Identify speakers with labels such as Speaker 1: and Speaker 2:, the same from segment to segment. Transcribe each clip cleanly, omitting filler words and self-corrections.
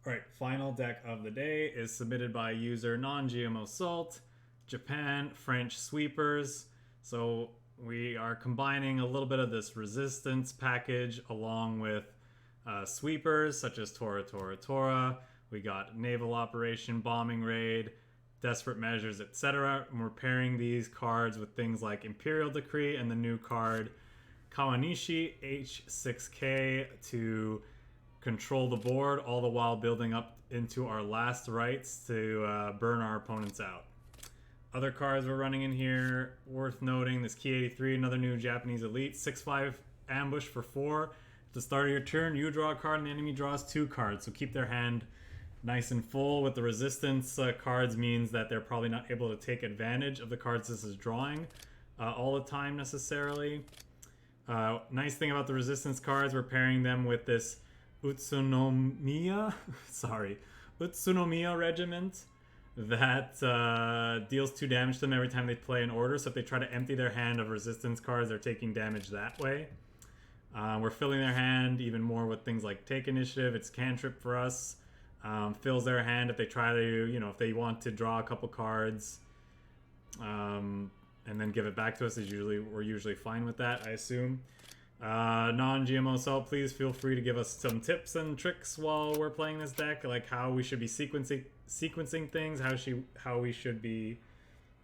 Speaker 1: Alright, final deck of the day is submitted by user NonGMOSalt, Japan, French Sweepers. So we are combining a little bit of this resistance package along with sweepers such as TORA, TORA, TORA. We got Naval Operation, Bombing Raid, Desperate Measures, etc. And we're pairing these cards with things like Imperial Decree and the new card KAWANISHI H6K to control the board, all the while building up into our last rites to burn our opponents out. Other cards we're running in here, worth noting, this Key 83, another new Japanese elite, 6/5 ambush for 4. At the start of your turn, you draw a card and the enemy draws 2 cards, so keep their hand nice and full. With the resistance cards means that they're probably not able to take advantage of the cards this is drawing all the time necessarily. Nice thing about the resistance cards, we're pairing them with this UTSUNOMIYA Regiment that deals 2 damage to them every time they play an order. So if they try to empty their hand of resistance cards, they're taking damage that way. We're filling their hand even more with things like Take Initiative. It's cantrip for us. Fills their hand if they try to, if they want to draw a couple cards and then give it back to us. We're usually fine with that, I assume. Non-GMOSalt, please feel free to give us some tips and tricks while we're playing this deck, like how we should be sequencing things, how we should be,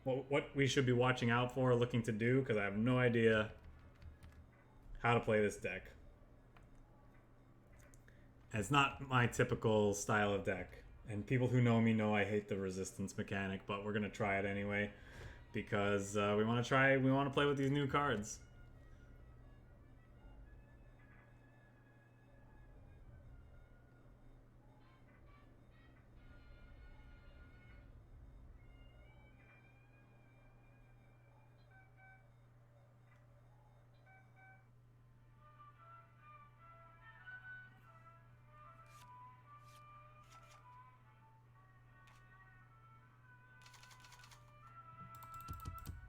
Speaker 1: what we should be watching out for, looking to do, because I have no idea how to play this deck. And it's not my typical style of deck, and people who know me know I hate the resistance mechanic, but we're gonna try it anyway because we want to play with these new cards.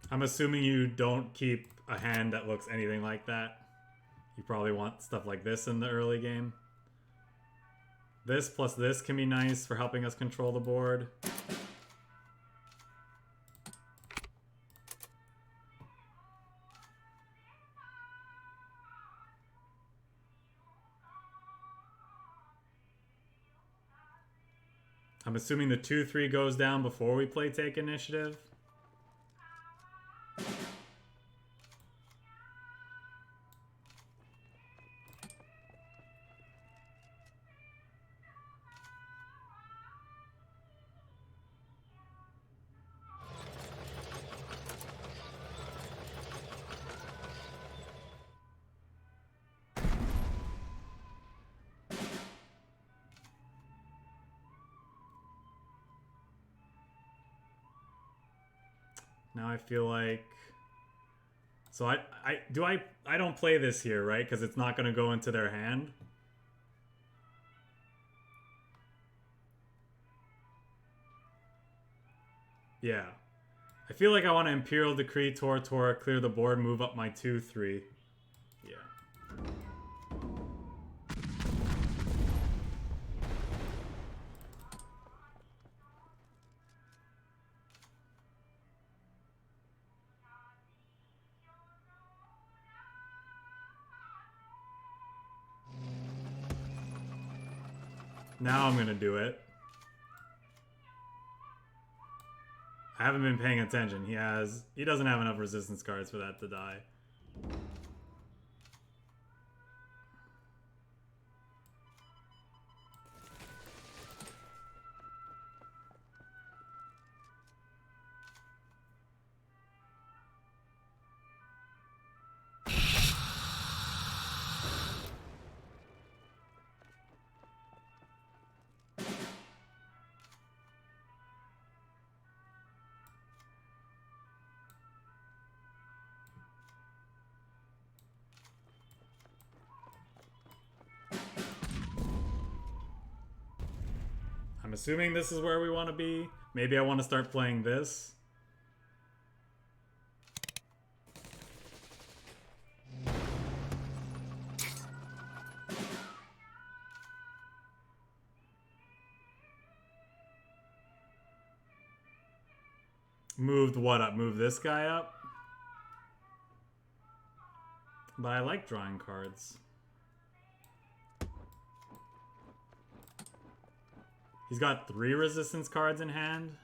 Speaker 1: I'm assuming you don't keep a hand that looks anything like that. You probably want stuff like this in the early game. This plus this can be nice for helping us control the board. I'm assuming the 2/3 goes down before we play Take Initiative. Now I feel like, so I don't play this here, right? Because it's not going to go into their hand. Yeah. I feel like I want to Imperial Decree, Tora Tora, clear the board, move up my 2/3. Yeah. Now I'm going to do it. I haven't been paying attention. He doesn't have enough resistance cards for that to die. I'm assuming this is where we want to be. Maybe I want to start playing this. Moved what up? Moved this guy up? But I like drawing cards. He's got 3 resistance cards in hand.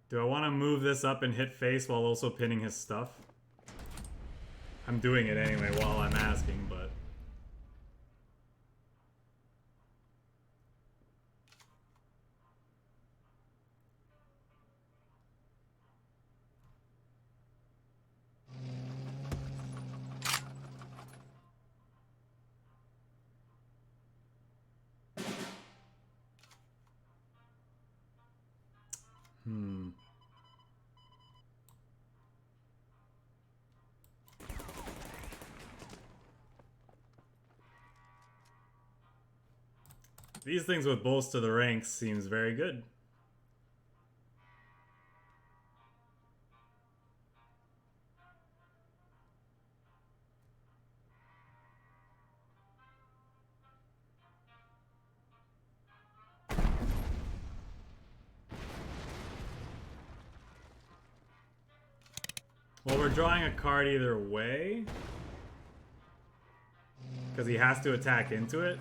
Speaker 1: Do I want to move this up and hit face while also pinning his stuff? I'm doing it anyway while I'm asking, but... These things with bolster the ranks seems very good. Well, we're drawing a card either way. Because he has to attack into it.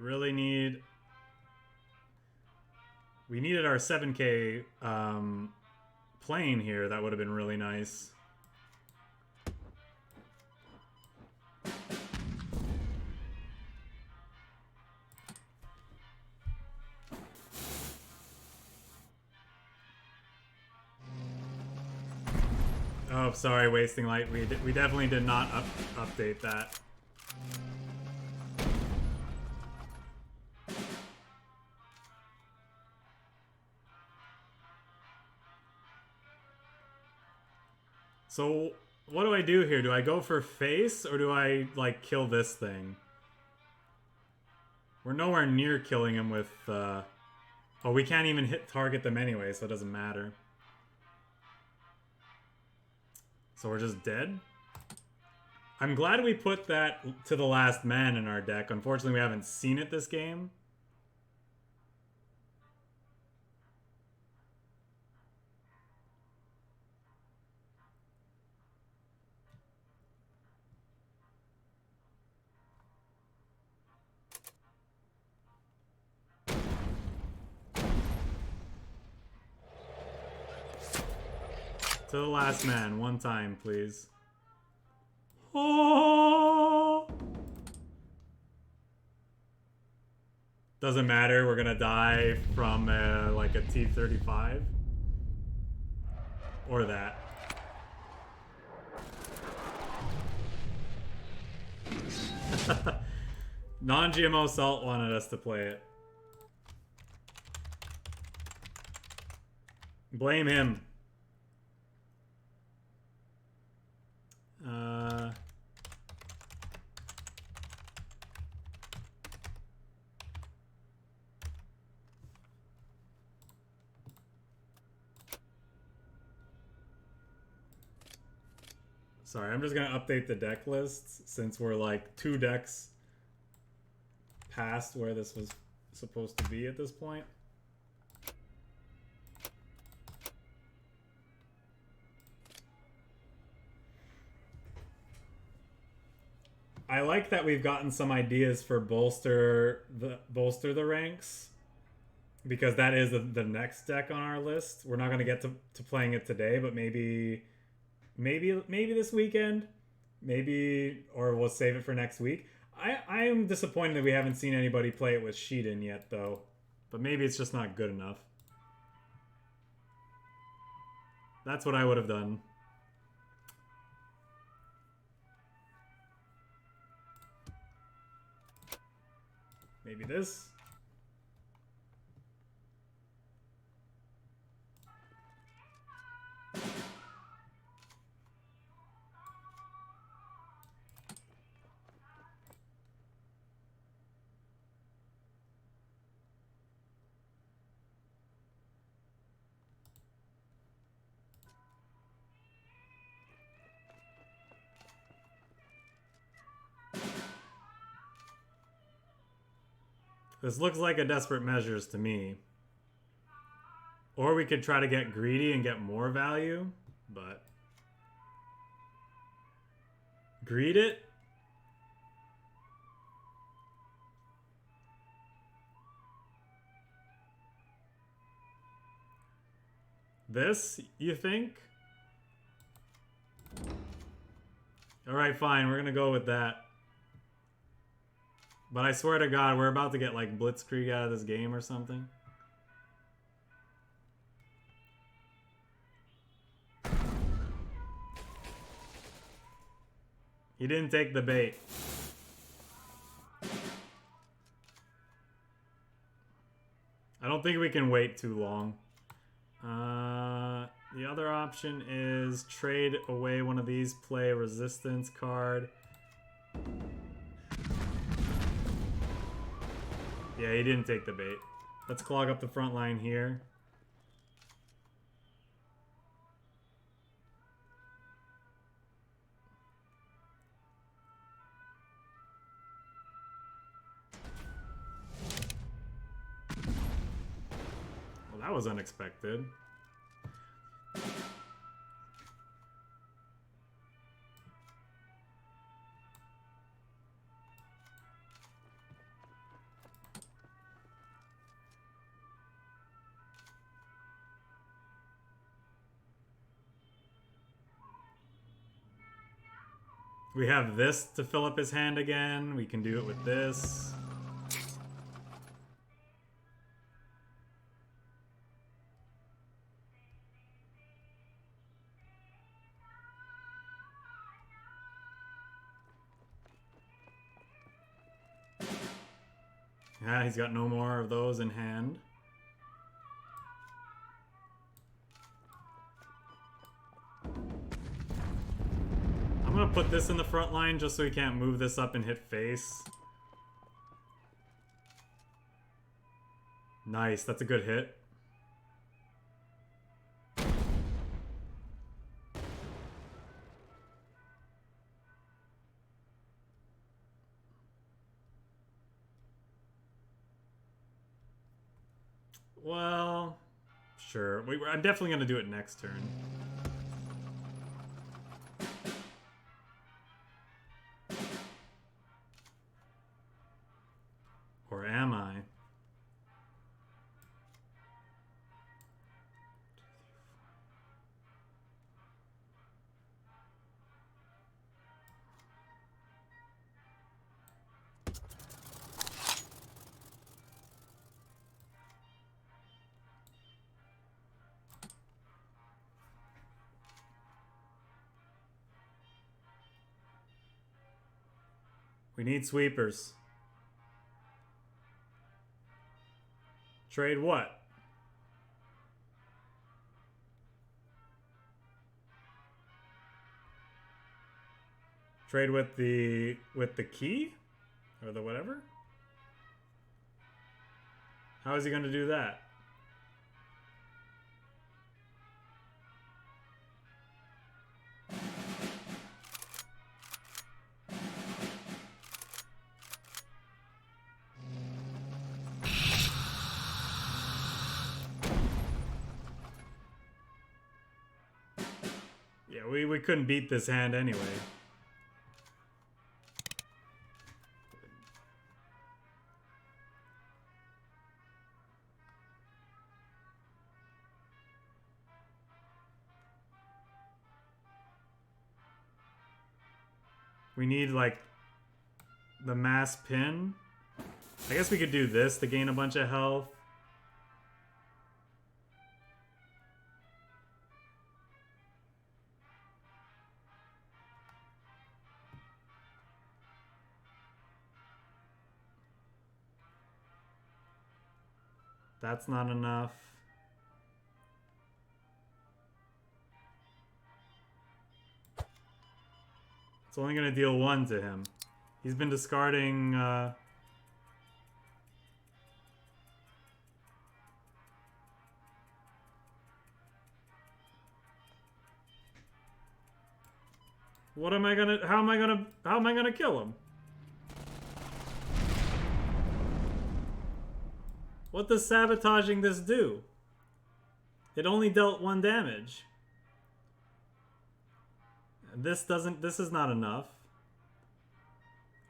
Speaker 1: Really need... We needed our 7K plane here. That would have been really nice. Oh, sorry, wasting light. We definitely did not update that. So, what do I do here? Do I go for face, or do I, like, kill this thing? We're nowhere near killing him with, Oh, we can't even target them anyway, so it doesn't matter. So we're just dead? I'm glad we put that to the last man in our deck. Unfortunately, we haven't seen it this game. To the last man, one time, please. Oh! Doesn't matter, we're gonna die from like a T-35. Or that. NonGMOSalt wanted us to play it. Blame him. Sorry, I'm just gonna update the deck lists since we're like 2 decks past where this was supposed to be at this point. I like that we've gotten some ideas for bolster the ranks, because that is the next deck on our list. We're not gonna get to playing it today, but maybe this weekend, or we'll save it for next week. I am disappointed that we haven't seen anybody play it with Shiden yet, though. But maybe it's just not good enough. That's what I would have done. Maybe this. This looks like a desperate measures to me. Or we could try to get greedy and get more value, but... Greed it? This, you think? Alright, fine, we're gonna go with that. But I swear to God, we're about to get like Blitzkrieg out of this game or something. He didn't take the bait. I don't think we can wait too long. The other option is trade away one of these, play a resistance card. Yeah, he didn't take the bait. Let's clog up the front line here. Well, that was unexpected. We have this to fill up his hand again. We can do it with this. Yeah, he's got no more of those in hand. I'm gonna put this in the front line just so he can't move this up and hit face. Nice, that's a good hit. Well, sure. I'm definitely gonna do it next turn. Or am I? We need sweepers. Trade what? Trade with the key? Or the whatever? How is he going to do that? Yeah, we couldn't beat this hand anyway. We need, like, the mass pin. I guess we could do this to gain a bunch of health. That's not enough. It's only going to deal 1 to him. He's been discarding... What am I gonna... How am I gonna kill him? What does sabotaging this do? It only dealt 1 damage. This is not enough.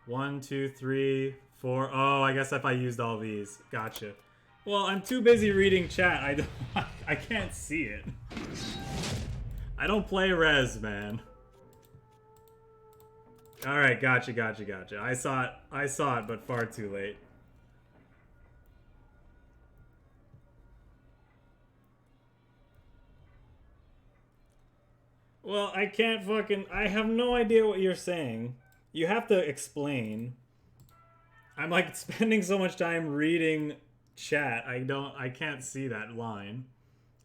Speaker 1: 1, 2, 3, 4. Oh, I guess if I used all these. Gotcha. Well, I'm too busy reading chat. I can't see it. I don't play res, man. Alright, gotcha. I saw it, but far too late. Well, I can't fucking... I have no idea what you're saying. You have to explain. I'm like spending so much time reading chat, I can't see that line.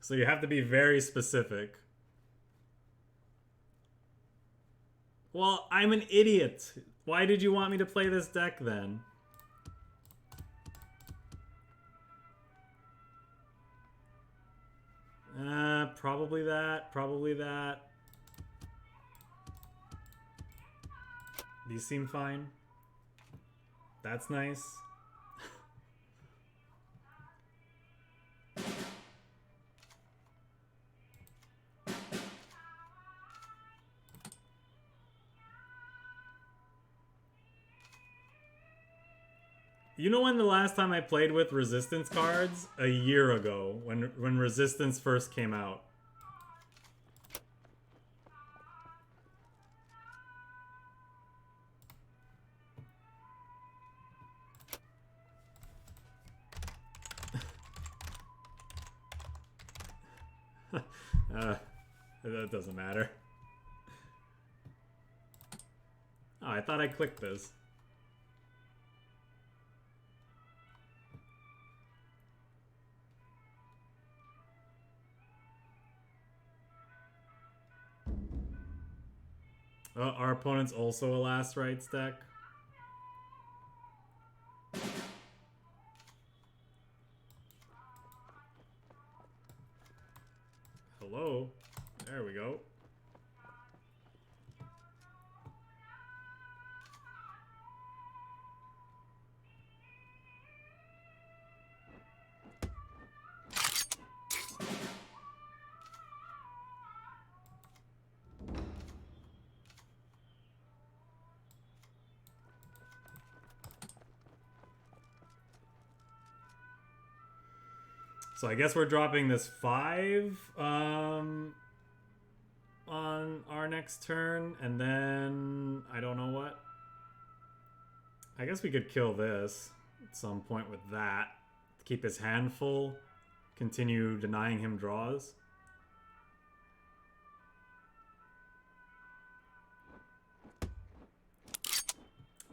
Speaker 1: So you have to be very specific. Well, I'm an idiot. Why did you want me to play this deck then? Probably that. These seem fine. That's nice. You know when the last time I played with resistance cards? A year ago, when resistance first came out. That doesn't matter. Oh, I thought I clicked this. Our opponent's also a last rites deck. Hello? There we go. So I guess we're dropping this 5 on our next turn, and then I don't know what. I guess we could kill this at some point with that. Keep his hand full, continue denying him draws.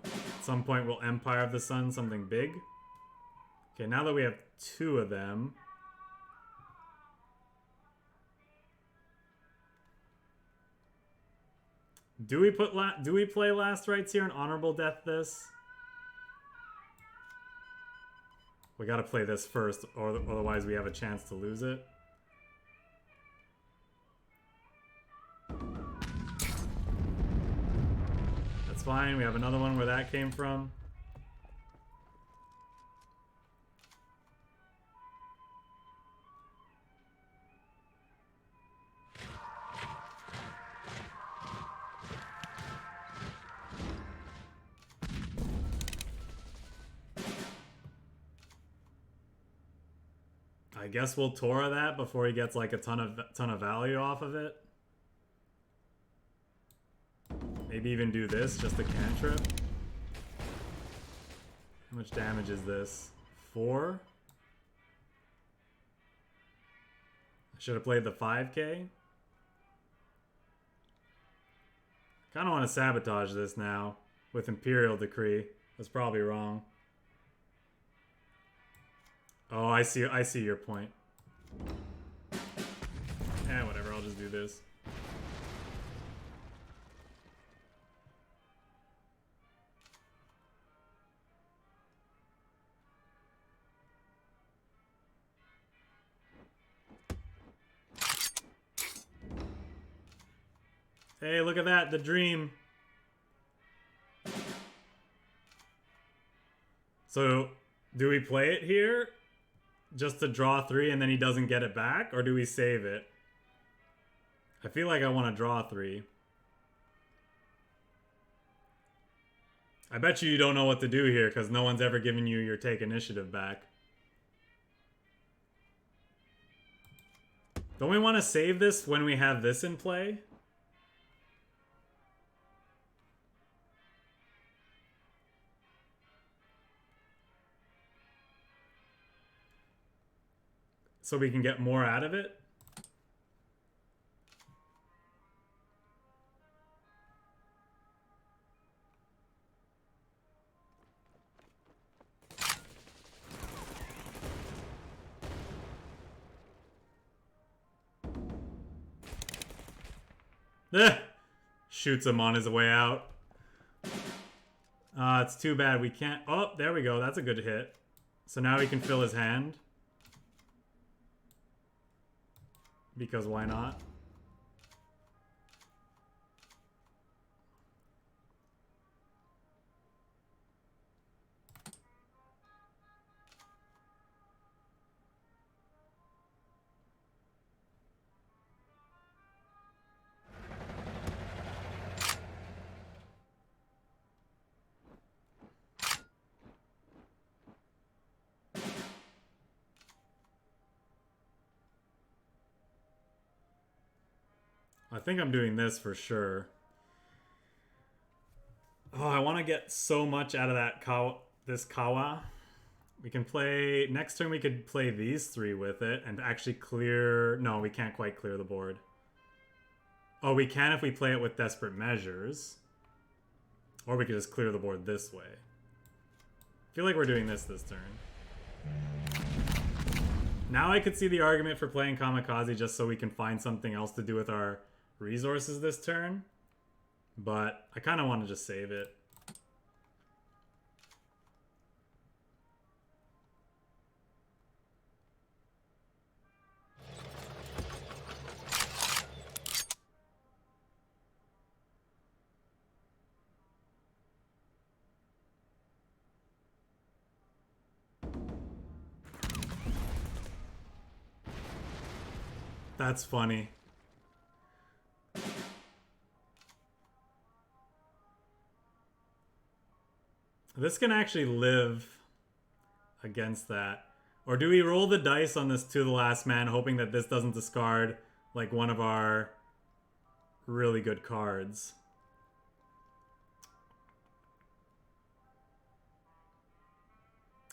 Speaker 1: At some point we'll Empire of the Sun something big. Okay, now that we have 2 of them, do we play last rites here and honorable death this? We gotta play this first, or otherwise we have a chance to lose it. That's fine, we have another one where that came from. I guess we'll Tora that before he gets like a ton of value off of it. Maybe even do this, just a cantrip. How much damage is this? 4? I should have played the 5k. Kind of want to sabotage this now with Imperial Decree. That's probably wrong. Oh, I see your point. Eh, whatever, I'll just do this. Hey, look at that, the dream. So, do we play it here? just to draw 3 and then he doesn't get it back? Or do we save it? I feel like I want to draw 3. I bet you don't know what to do here because no one's ever given you your take initiative back. Don't we want to save this when we have this in play? So we can get more out of it? Shoots him on his way out. It's too bad we can't... Oh, there we go. That's a good hit. So now we can fill his hand. Because why not? I think I'm doing this for sure. Oh, I want to get so much out of that this Kawa. We can play... Next turn we could play these 3 with it and actually clear... No, we can't quite clear the board. Oh, we can if we play it with Desperate Measures. Or we could just clear the board this way. I feel like we're doing this turn. Now I could see the argument for playing Kamikaze just so we can find something else to do with our resources this turn. But I kind of want to just save it. That's funny. This can actually live against that. Or do we roll the dice on this to the last man, hoping that this doesn't discard like one of our really good cards?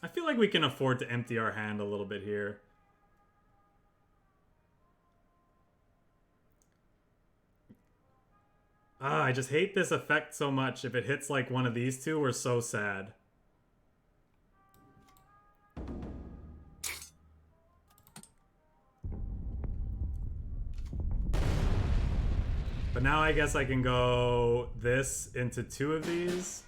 Speaker 1: I feel like we can afford to empty our hand a little bit here. I just hate this effect so much. If it hits like one of these two, we're so sad. But now I guess I can go this into 2 of these.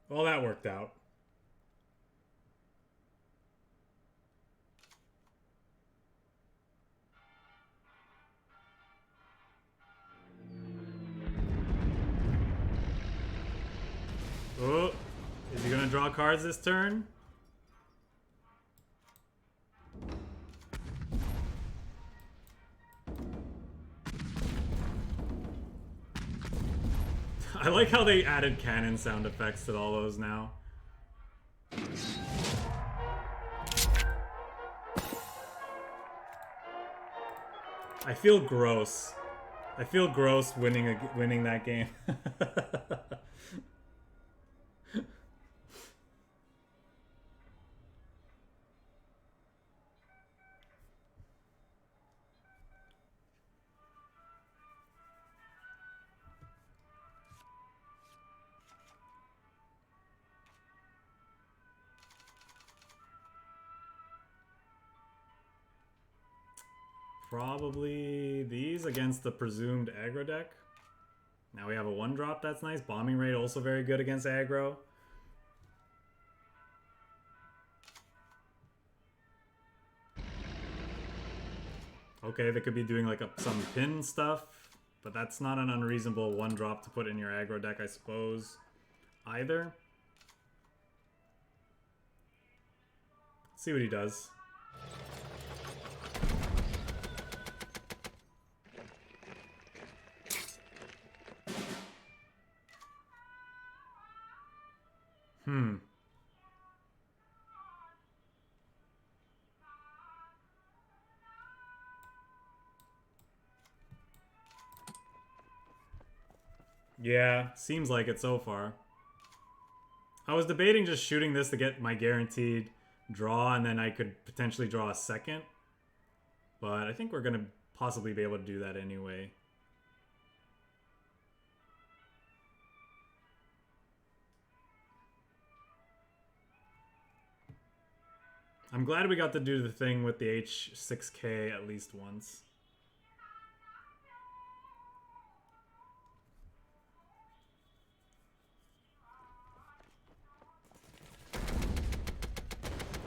Speaker 1: Well, that worked out. Oh, is he gonna draw cards this turn? I like how they added cannon sound effects to all those now. I feel gross. I feel gross winning that game. Probably these against the presumed aggro deck. Now we have a 1-drop, that's nice. Bombing rate also very good against aggro. Okay, they could be doing like some pin stuff, but that's not an unreasonable 1-drop to put in your aggro deck, I suppose, either. See what he does. Yeah, seems like it so far. I was debating just shooting this to get my guaranteed draw, and then I could potentially draw a second. But I think we're going to possibly be able to do that anyway. I'm glad we got to do the thing with the H6K at least once.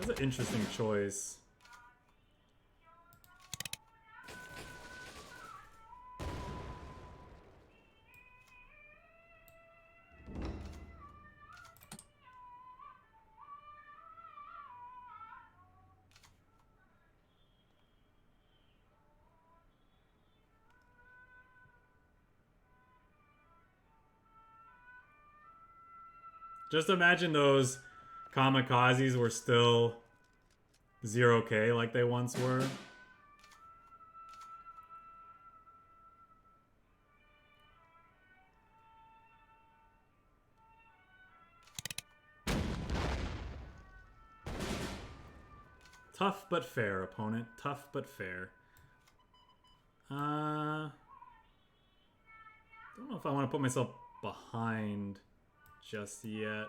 Speaker 1: That's an interesting choice. Just imagine those kamikazes were still 0k like they once were. Tough but fair, opponent. Tough but fair. Don't know if I want to put myself behind just yet.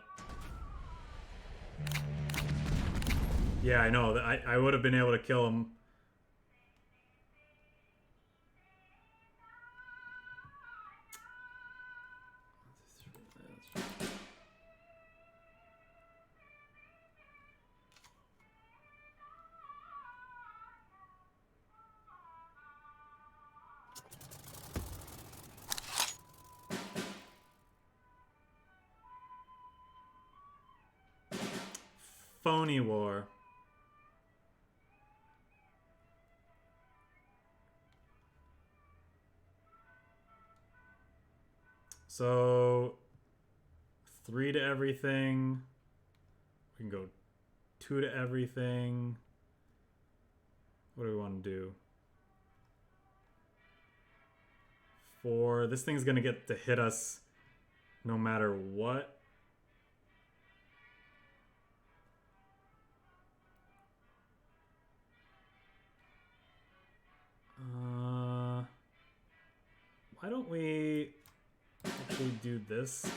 Speaker 1: Yeah, I know. I would have been able to kill him. Phony war. So 3 to everything. We can go 2 to everything. What do we want to do? 4. This thing's gonna get to hit us no matter what. Why don't we actually do this?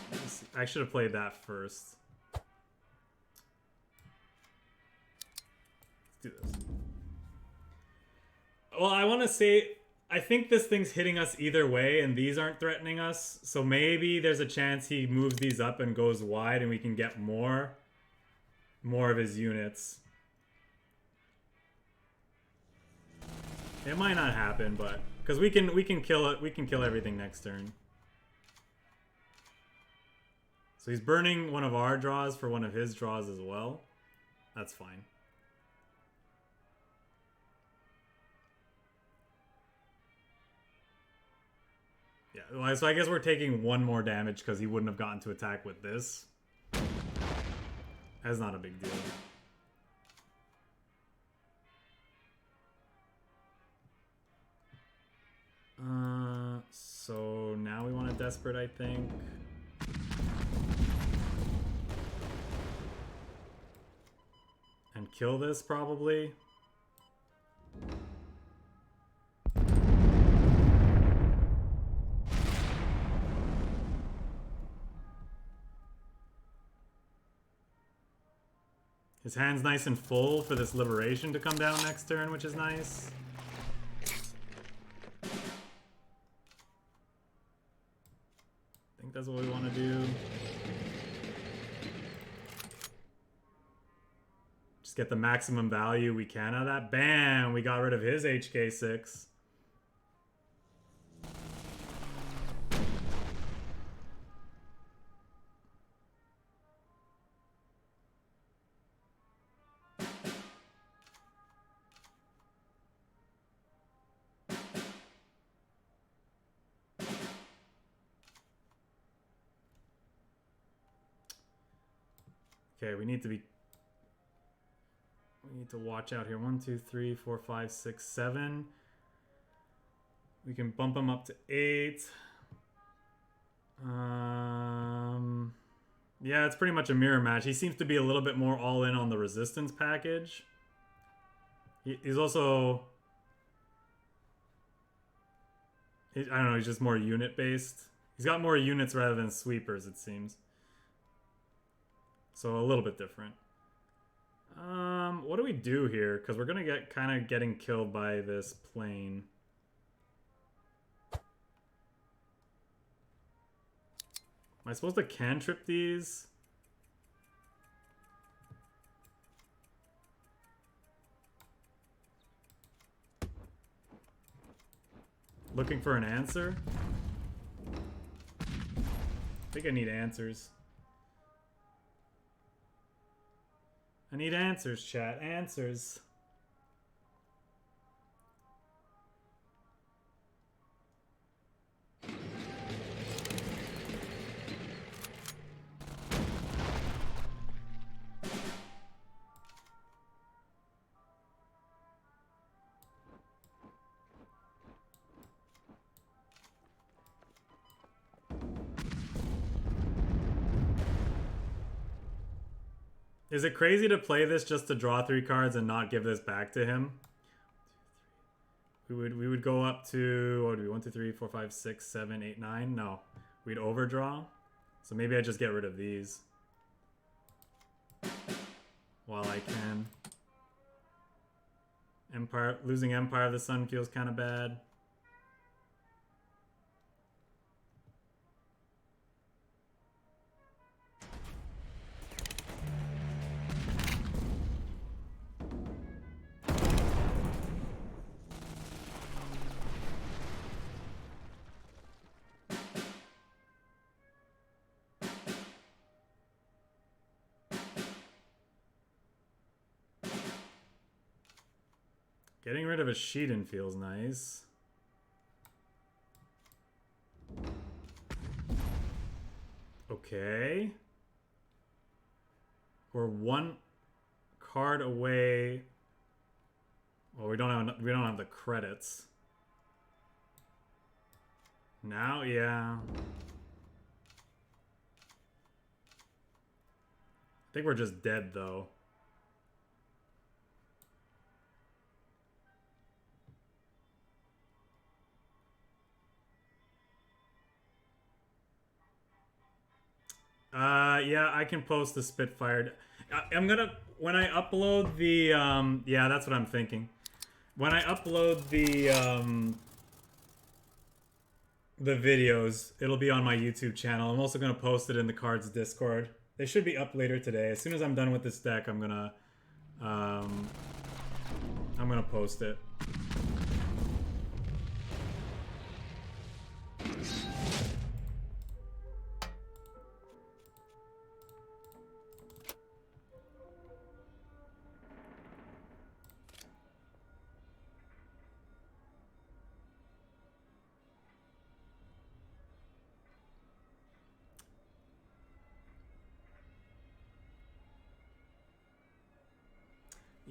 Speaker 1: I should have played that first. Let's do this. Well, I want to say, I think this thing's hitting us either way, and these aren't threatening us. So maybe there's a chance he moves these up and goes wide, and we can get more of his units. It might not happen, but because we can kill it, we can kill everything next turn. So he's burning one of our draws for one of his draws as well. That's fine. Yeah, well, so I guess we're taking 1 more damage because he wouldn't have gotten to attack with this. That's not a big deal. So now we want a Desperate, I think. And kill this, probably. His hand's nice and full for this Liberation to come down next turn, which is nice. think that's what we want to do. Just get the maximum value we can out of that. Bam! We got rid of his HK6. Okay, we need to watch out here. 1, 2, 3, 4, 5, 6, 7. We can bump him up to 8. Yeah, it's pretty much a mirror match. He seems to be a little bit more all in on the resistance package. He's also... I don't know, he's just more unit based. He's got more units rather than sweepers, it seems. So a little bit different. What do we do here? Because we're gonna get kind of getting killed by this plane. Am I supposed to cantrip these? Looking for an answer? I think I need answers. I need answers, chat. Answers. Is it crazy to play this just to draw 3 cards and not give this back to him? We would go up to, what would we, 1, 2, 3, 4, 5, 6, 7, 8, 9? No. We'd overdraw. So maybe I just get rid of these while I can. Empire, losing Empire of the Sun feels kind of bad. Getting rid of a Sheedan feels nice. Okay. We're 1 card away. Well, we don't have the credits. Now, yeah. I think we're just dead though. Yeah, I can post the Spitfire. I'm gonna, when I upload the, yeah, that's what I'm thinking. When I upload the videos, it'll be on my YouTube channel. I'm also gonna post it in the Cards Discord. They should be up later today. As soon as I'm done with this deck, I'm gonna post it.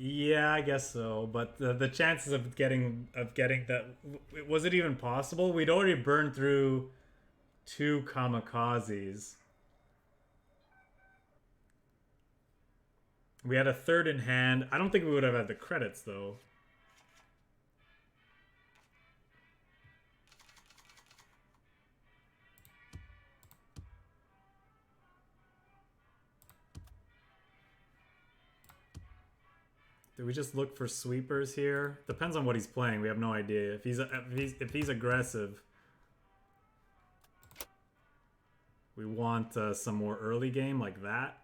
Speaker 1: Yeah, I guess so. But the chances of getting that, was it even possible? We'd already burned through 2 kamikazes. We had a 3rd in hand. I don't think we would have had the credits though. Do we just look for sweepers here? Depends on what he's playing. We have no idea. If he's aggressive. We want some more early game like that.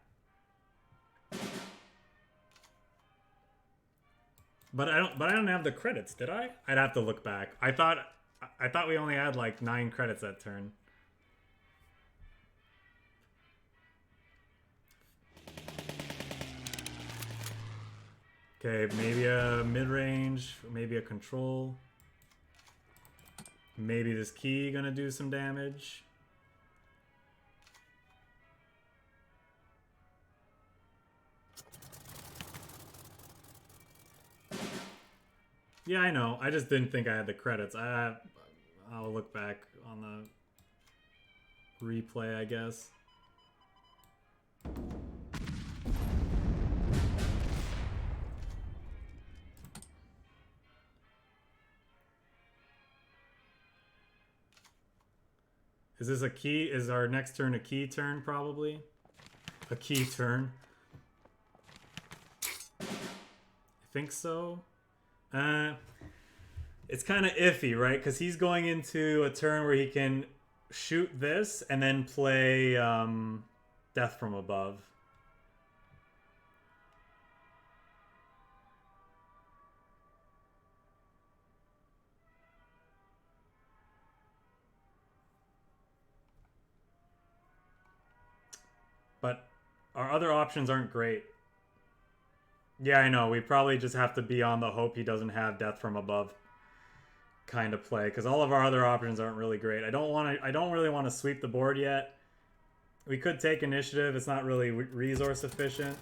Speaker 1: But I don't have the credits, did I? I'd have to look back. I thought we only had like 9 credits that turn. Okay, maybe a mid-range, maybe a control. Maybe this key gonna do some damage. Yeah, I know. I just didn't think I had the credits. I'll look back on the replay, I guess. Is this a key? Is our next turn a key turn, probably? A key turn. I think so. It's kind of iffy, right? Because he's going into a turn where he can shoot this and then play Death from Above. But our other options aren't great. Yeah, I know. We probably just have to be on the hope he doesn't have Death from Above kind of play, because all of our other options aren't really great. I don't really want to sweep the board yet. We could take initiative. It's not really resource efficient.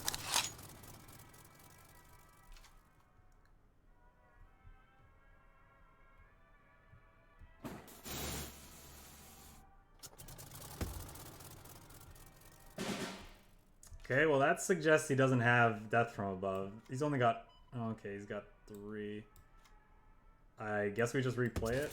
Speaker 1: Okay, well that suggests he doesn't have Death from Above. He's only got... Oh, okay, he's got 3. I guess we just replay it.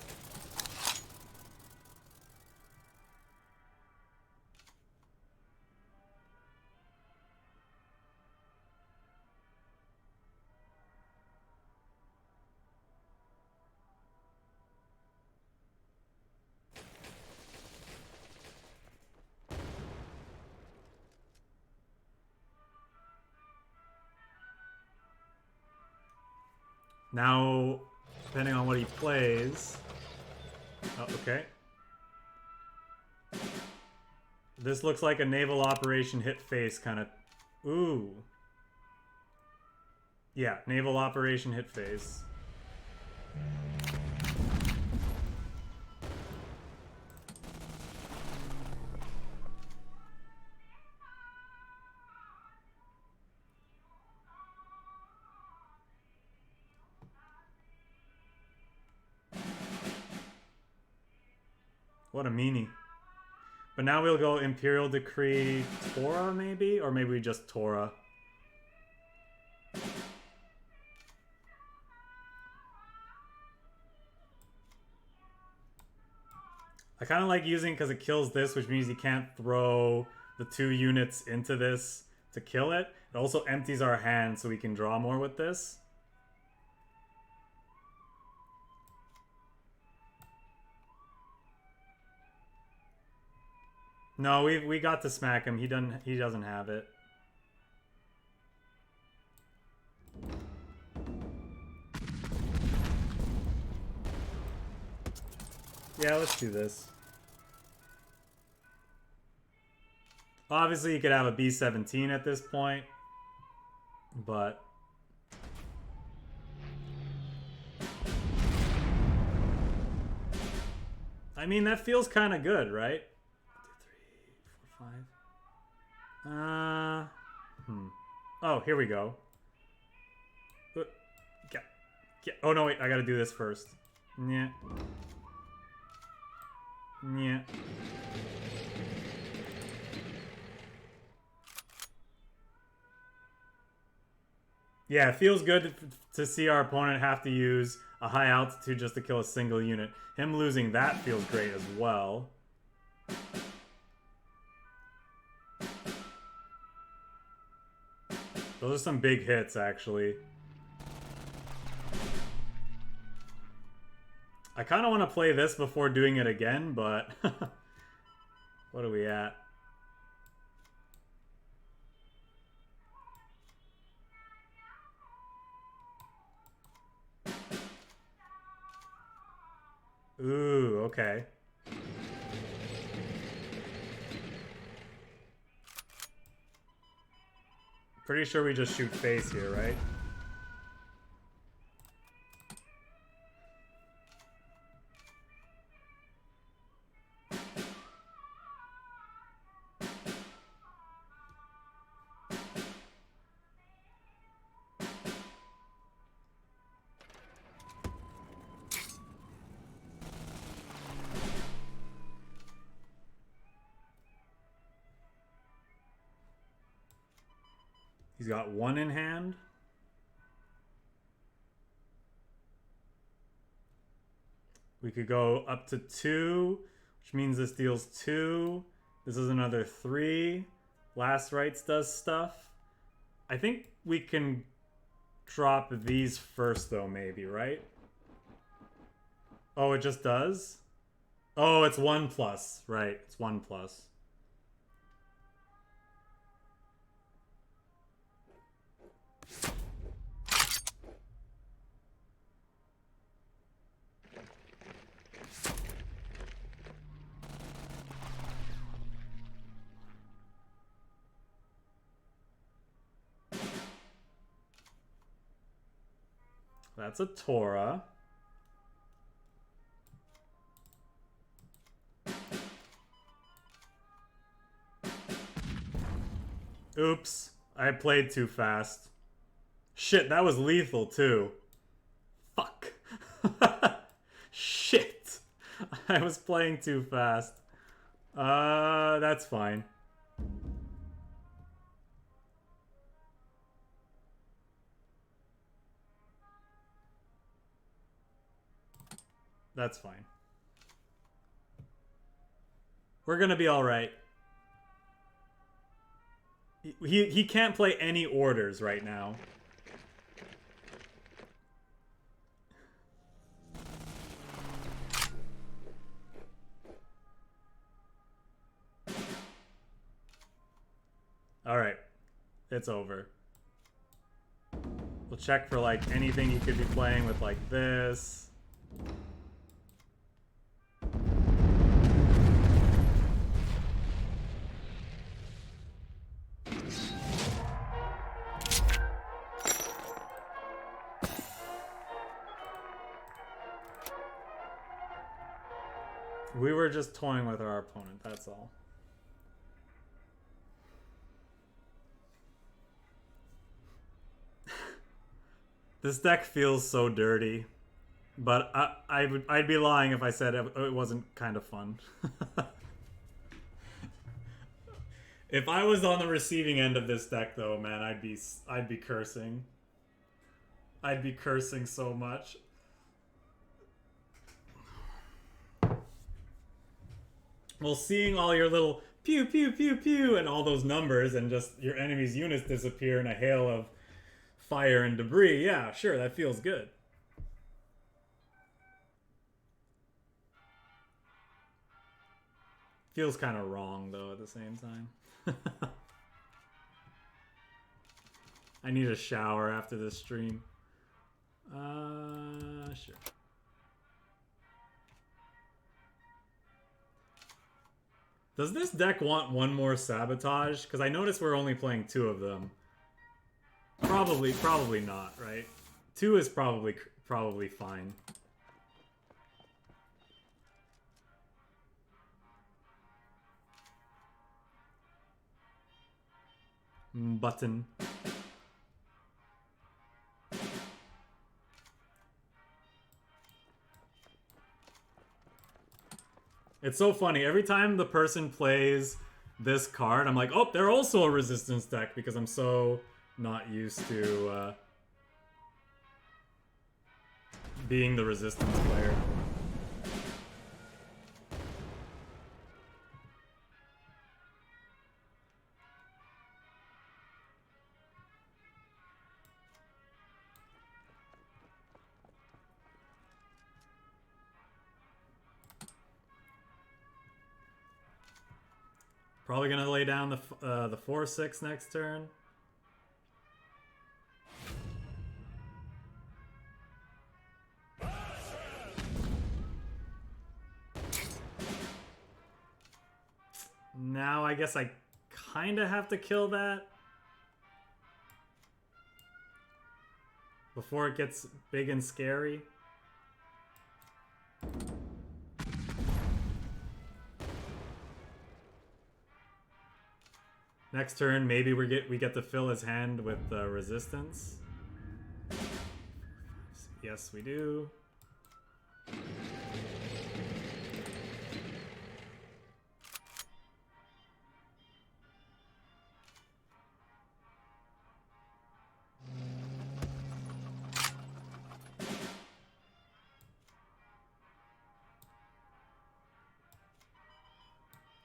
Speaker 1: Now, depending on what he plays... Oh, okay. This looks like a naval operation hit face kind of... Ooh. Yeah, naval operation hit face. What a meanie. But now we'll go Imperial Decree TORA, maybe? Or maybe just TORA. I kind of like using because it kills this, which means you can't throw the 2 units into this to kill it. It also empties our hand so we can draw more with this. No, we got to smack him. He doesn't have it. Yeah, let's do this. Obviously, you could have a B-17 at this point, but... I mean, that feels kind of good, right? 1, 2, 3, 4, 5. Oh, here we go. Oh, no, wait. I gotta do this first. Yeah. Yeah. Yeah, it feels good to see our opponent have to use a high altitude just to kill a single unit. Him losing that feels great as well. Those are some big hits, actually. I kind of want to play this before doing it again, but... What are we at? Ooh, okay. Pretty sure we just shoot face here, right? He's got one in hand. We could go up to 2, which means this deals 2. This is another 3. Last Rites does stuff. I think we can drop these first though, maybe, right? Oh, it just does? Oh, it's 1+, right? It's 1+. That's a TORA. Oops, I played too fast. Shit, that was lethal too. Fuck. Shit. I was playing too fast. That's fine. That's fine. We're gonna be alright. He can't play any orders right now. Alright. It's over. We'll check for like anything he could be playing with like this. We were just toying with our opponent, that's all. This deck feels so dirty, but I'd be lying if I said it wasn't kind of fun. If I was on the receiving end of this deck, though, man, I'd be cursing. I'd be cursing so much. Well, seeing all your little pew pew pew pew and all those numbers and just your enemy's units disappear in a hail of fire and debris, yeah, sure, that feels good. Feels kind of wrong, though, at the same time. I need a shower after this stream. Sure. Does this deck want one more Sabotage? Because I noticed we're only playing 2 of them. Probably not, right? 2 is probably fine. Button. It's so funny. Every time the person plays this card, I'm like, oh, they're also a resistance deck because I'm so not used to being the resistance player. Probably gonna lay down the 4/6 next turn. Now I guess I kind of have to kill that before it gets big and scary. Next turn, maybe we get to fill his hand with resistance. Yes, we do.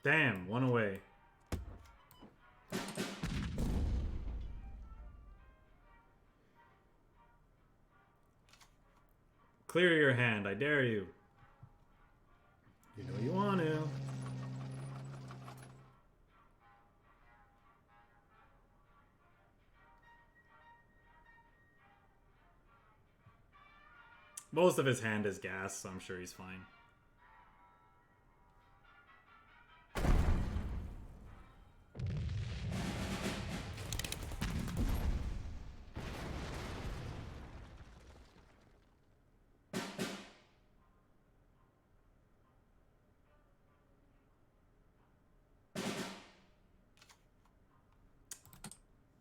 Speaker 1: Damn, one away. Clear your hand, I dare you. You know you want to. Most of his hand is gas, so I'm sure he's fine.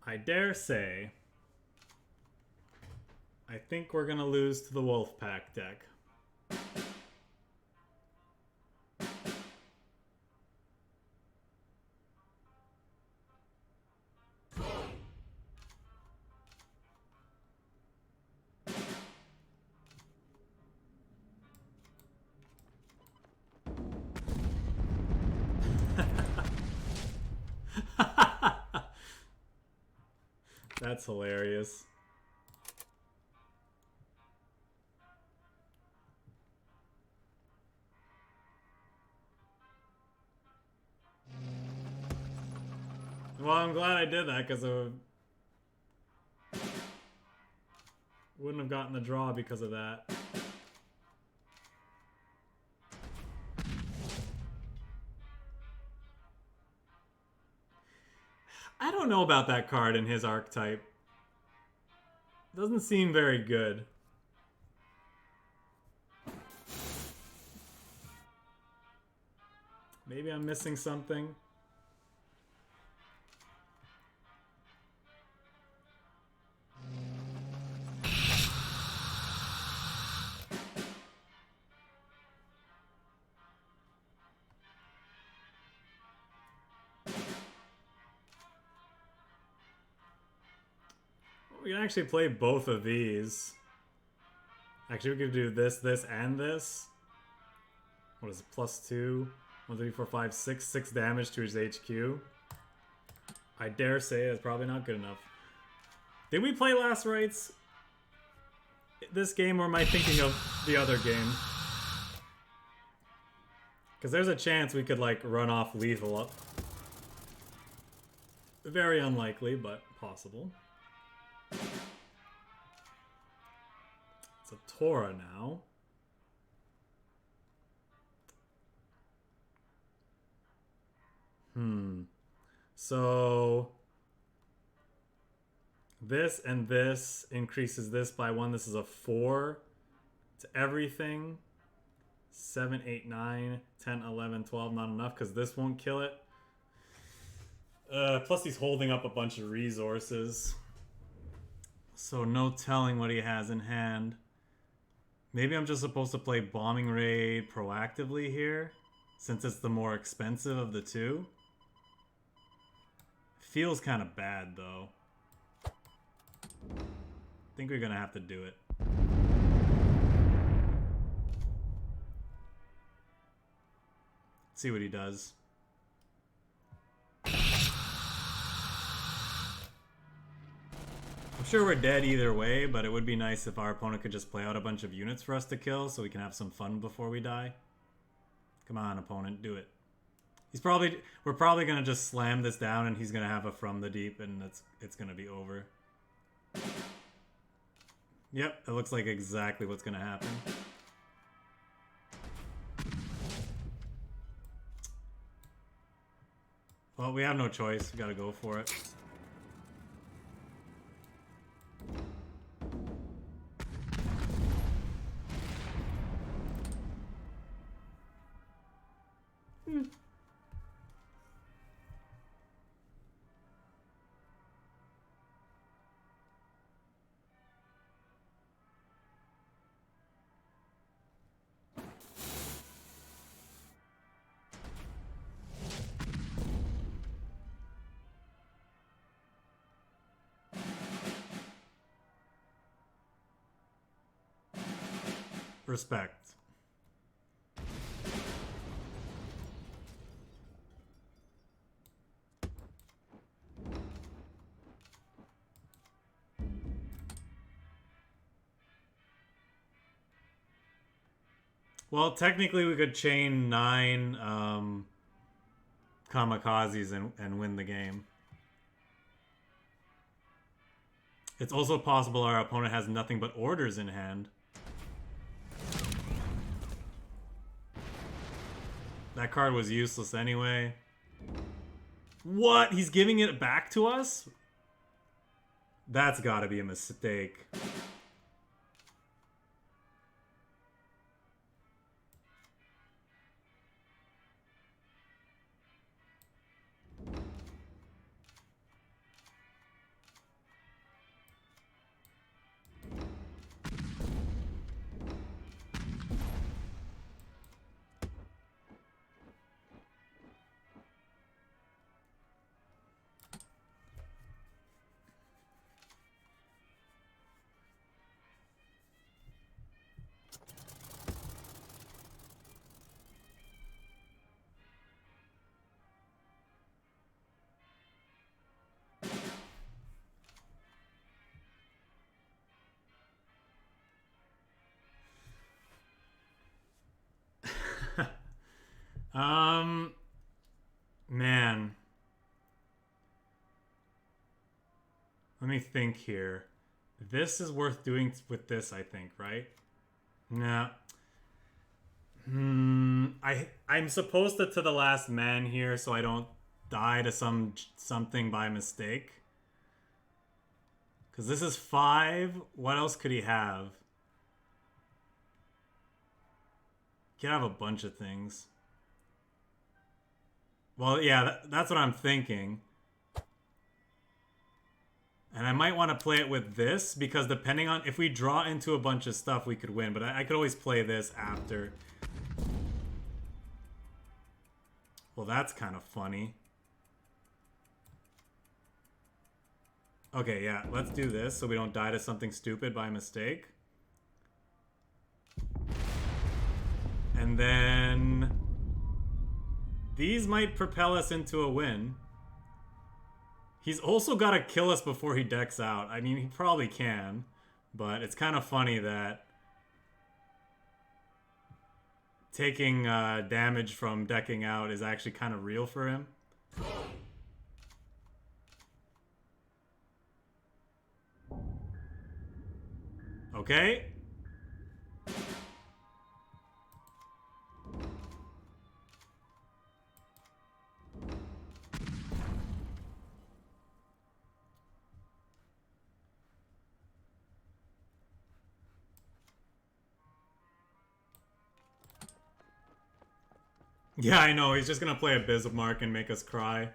Speaker 1: I dare say, I think we're gonna lose to the Wolfpack deck. That's hilarious. Well, I'm glad I did that because I wouldn't have gotten the draw because of that. I don't know about that card in his archetype. Doesn't seem very good. Maybe I'm missing something. We can actually play both of these. Actually, we could do this, this, and this. What is it? +2. 1, 3, 4, 5, 6. 6 damage to his HQ. I dare say that's probably not good enough. Did we play Last Rites this game, or am I thinking of the other game? Because there's a chance we could, like, run off lethal up. Very unlikely, but possible. It's a TORA now. So this and this increases this by 1. This is a 4 to everything. 7, 8, 9, 10, 11, 12. Not enough because this won't kill it. Plus he's holding up a bunch of resources. So no telling what he has in hand. Maybe I'm just supposed to play Bombing Raid proactively here, since it's the more expensive of the two. Feels kind of bad, though. I think we're gonna have to do it. Let's see what he does. I'm sure we're dead either way, but it would be nice if our opponent could just play out a bunch of units for us to kill so we can have some fun before we die. Come on, opponent, do it. We're probably gonna just slam this down and he's gonna have a From the Deep and it's gonna be over. Yep, that looks like exactly what's gonna happen. Well, we have no choice. We gotta go for it. Respect. Well, technically we could chain 9 kamikazes and win the game. It's also possible our opponent has nothing but orders in hand. That card was useless anyway. What? He's giving it back to us? That's gotta be a mistake. Man. Let me think here. This is worth doing with this, I think, right? Nah. I'm supposed to the last man here so I don't die to something by mistake. Because this is 5. What else could he have? He could have a bunch of things. Well, yeah, that's what I'm thinking. And I might want to play it with this, because depending on... If we draw into a bunch of stuff, we could win. But I could always play this after. Well, that's kind of funny. Okay, yeah, let's do this so we don't die to something stupid by mistake. And then... These might propel us into a win. He's also got to kill us before he decks out. I mean, he probably can. But it's kind of funny that... taking damage from decking out is actually kind of real for him. Okay. Yeah, I know. He's just gonna play a Bismarck and make us cry.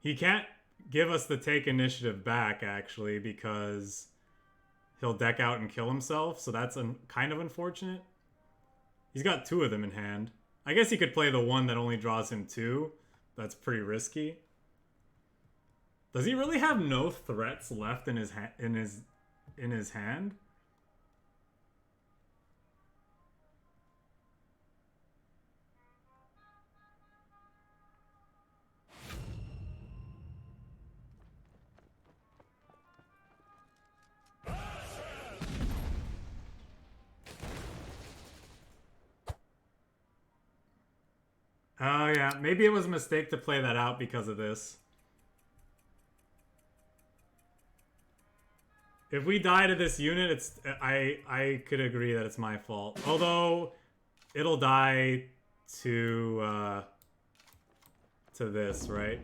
Speaker 1: He can't give us the take initiative back, actually, because he'll deck out and kill himself, so that's kind of unfortunate. He's got 2 of them in hand. I guess he could play the one that only draws him 2. That's pretty risky. Does he really have no threats left in his hand? Oh, yeah. Maybe it was a mistake to play that out because of this. If we die to this unit, I could agree that it's my fault. Although, it'll die to this, right?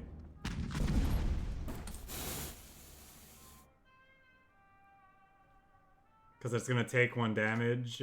Speaker 1: Because it's gonna take 1 damage.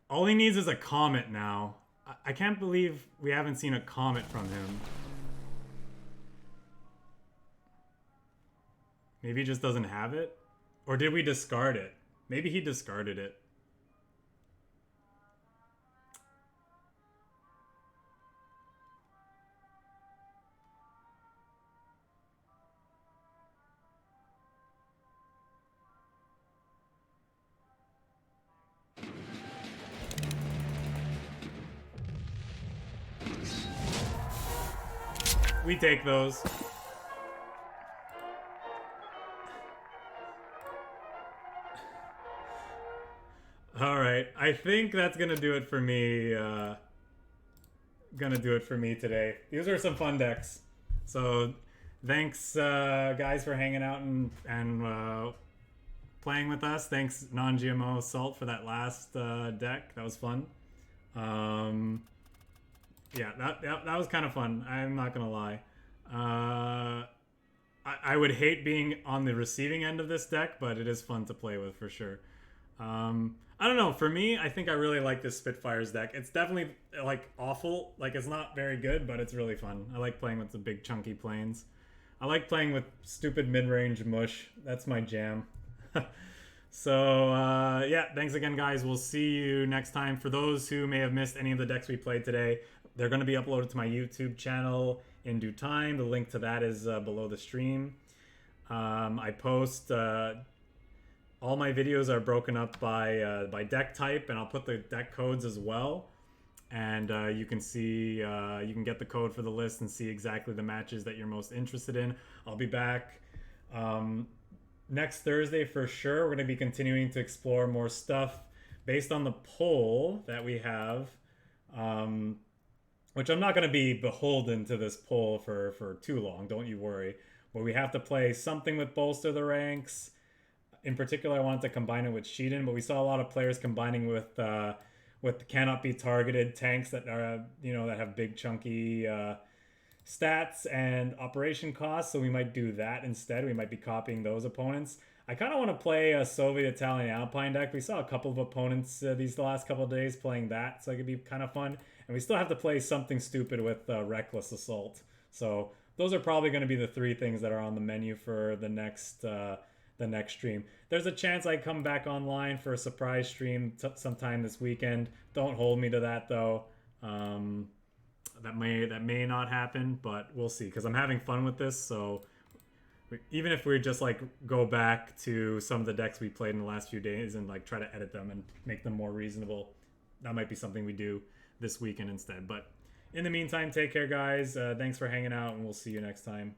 Speaker 1: All he needs is a comet now. I can't believe we haven't seen a comet from him. Maybe he just doesn't have it? Or did we discard it? Maybe he discarded it. We take those. Alright, I think that's gonna do it for me. Gonna do it for me today. These are some fun decks. So, thanks guys for hanging out and playing with us. Thanks NonGMOSalt for that last deck. That was fun. Yeah, that was kind of fun. I'm not gonna lie. I would hate being on the receiving end of this deck, but it is fun to play with for sure. I don't know. For me, I think I really like this Spitfires deck. It's definitely like awful. Like it's not very good, but it's really fun. I like playing with the big chunky planes. I like playing with stupid mid-range mush. That's my jam. So, yeah, thanks again, guys. We'll see you next time. For those who may have missed any of the decks we played today, they're going to be uploaded to my YouTube channel in due time. The link to that is below the stream. I post... all my videos are broken up by deck type, and I'll put the deck codes as well. And you can see, you can get the code for the list and see exactly the matches that you're most interested in. I'll be back next Thursday for sure. We're going to be continuing to explore more stuff based on the poll that we have, which I'm not going to be beholden to this poll for too long, don't you worry. But we have to play something with Bolster the Ranks. In particular, I wanted to combine it with Shiden, but we saw a lot of players combining with cannot be targeted tanks that are, you know, that have big chunky stats and operation costs. So we might do that instead. We might be copying those opponents. I kind of want to play a Soviet Italian Alpine deck. We saw a couple of opponents these last couple of days playing that, so it could be kind of fun. And we still have to play something stupid with Reckless Assault. So those are probably going to be the 3 things that are on the menu for the next stream. There's a chance I come back online for a surprise stream sometime this weekend. Don't hold me to that though. That may not happen, but we'll see, because I'm having fun with this. So even if we just like go back to some of the decks we played in the last few days and like try to edit them and make them more reasonable, that might be something we do this weekend instead. But in the meantime, take care, guys. Thanks for hanging out, and we'll see you next time.